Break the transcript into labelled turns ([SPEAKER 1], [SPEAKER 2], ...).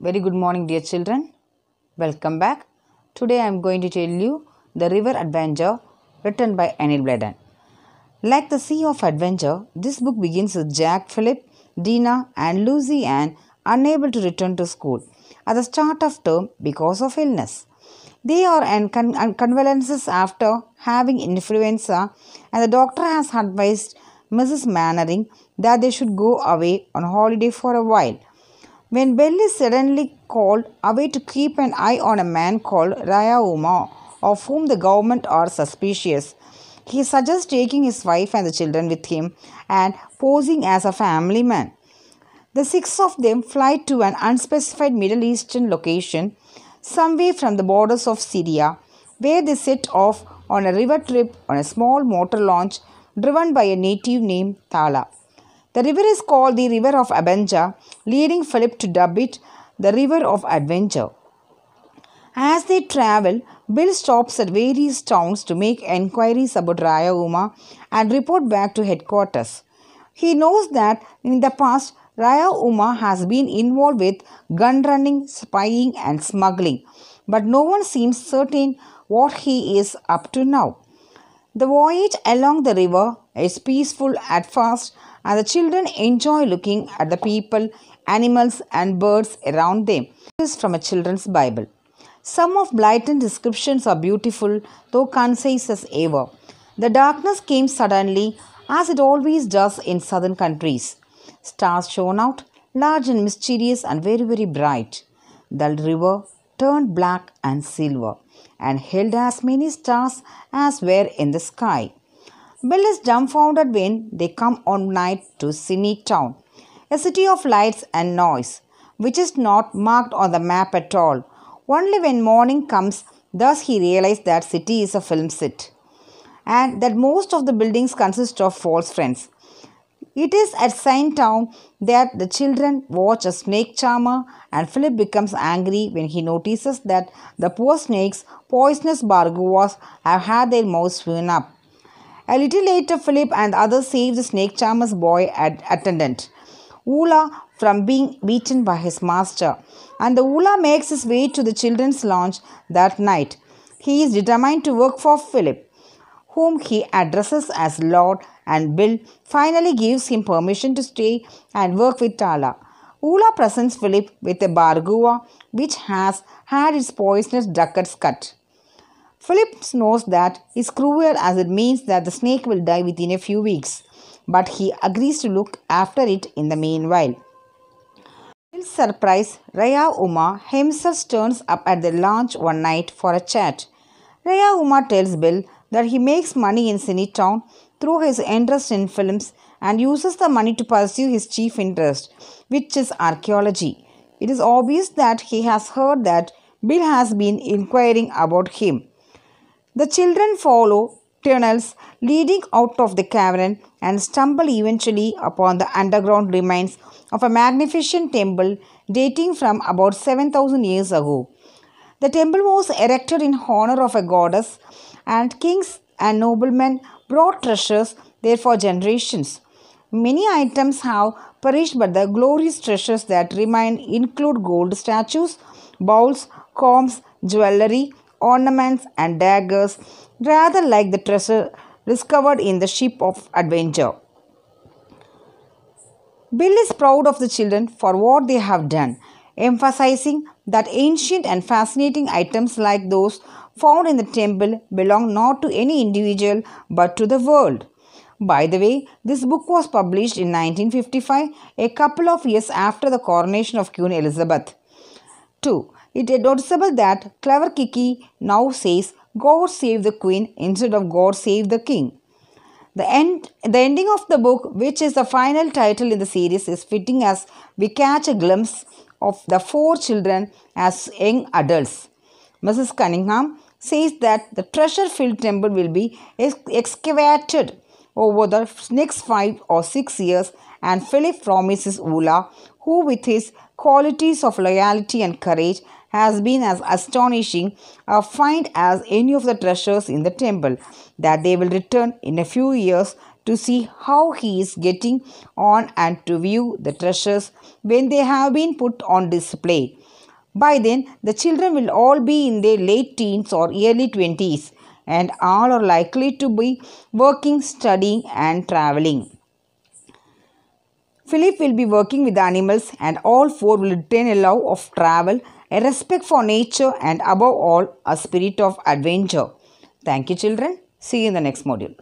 [SPEAKER 1] Very good morning, dear children. Welcome back. Today I am going to tell you The River Adventure, written by Anil Bladen. Like the Sea of Adventure, this book begins with Jack, Philip, Dina, and Lucy Ann unable to return to school at the start of term because of illness. They are in convalescence after having influenza, and the doctor has advised Mrs. Mannering that they should go away on holiday for a while. When Bill is suddenly called away to keep an eye on a man called Raya Uma, of whom the government are suspicious, he suggests taking his wife and the children with him and posing as a family man. The six of them fly to an unspecified Middle Eastern location, somewhere from the borders of Syria, where they set off on a river trip on a small motor launch driven by a native named Thala. The river is called the River of Abanja, leading Philip to dub it the River of Adventure. As they travel, Bill stops at various towns to make enquiries about Raya Uma and report back to headquarters. He knows that in the past, Raya Uma has been involved with gun running, spying, and smuggling, but no one seems certain what he is up to now. The voyage along the river is peaceful at first, and the children enjoy looking at the people, animals, and birds around them. This is from a children's Bible. Some of Blyton's descriptions are beautiful, though concise as ever. The darkness came suddenly, as it always does in southern countries. Stars shone out, large and mysterious and very, very bright. The river turned black and silver, and held as many stars as were in the sky. Bill is dumbfounded when they come on night to Sydney town, a city of lights and noise, which is not marked on the map at all. Only when morning comes does he realize that city is a film set, and that most of the buildings consist of false friends. It is at Saint Town that the children watch a snake charmer, and Philip becomes angry when he notices that the poor snakes, poisonous barguas, have had their mouths sewn up. A little later, Philip and the others save the snake charmer's boy attendant, Ula, from being beaten by his master, and the Ula makes his way to the children's lounge that night. He is determined to work for Philip, whom he addresses as Lord, and Bill finally gives him permission to stay and work with Thala. Ula presents Philip with a bargua which has had its poisonous ducats cut. Philip knows that is cruel, as it means that the snake will die within a few weeks, but he agrees to look after it in the meanwhile. To Bill's surprise, Raya Uma himself turns up at the lounge one night for a chat. Raya Uma tells Bill that he makes money in Sydney town through his interest in films and uses the money to pursue his chief interest, which is archaeology. It is obvious that he has heard that Bill has been inquiring about him. The children follow tunnels leading out of the cavern and stumble eventually upon the underground remains of a magnificent temple dating from about 7,000 years ago. The temple was erected in honor of a goddess, and kings and noblemen brought treasures there for generations. Many items have perished, but the glorious treasures that remain include gold statues, bowls, combs, jewelry, ornaments, and daggers, rather like the treasure discovered in the ship of adventure. Bill is proud of the children for what they have done, emphasizing that ancient and fascinating items like those found in the temple belong not to any individual but to the world. By the way, this book was published in 1955, a couple of years after the coronation of Queen Elizabeth II. It is noticeable that Clever Kiki now says God save the Queen instead of God save the King. The ending of the book, which is the final title in the series, is fitting as we catch a glimpse of the four children as young adults. Mrs. Cunningham says that the treasure-filled temple will be excavated over the next 5 or 6 years, and Philip promises Ula, who with his qualities of loyalty and courage has been as astonishing a find as any of the treasures in the temple, that they will return in a few years to see how he is getting on and to view the treasures when they have been put on display. By then, the children will all be in their late teens or early 20s, and all are likely to be working, studying, and traveling. Philip will be working with the animals, and all four will retain a love of travel, a respect for nature, and above all, a spirit of adventure. Thank you, children. See you in the next module.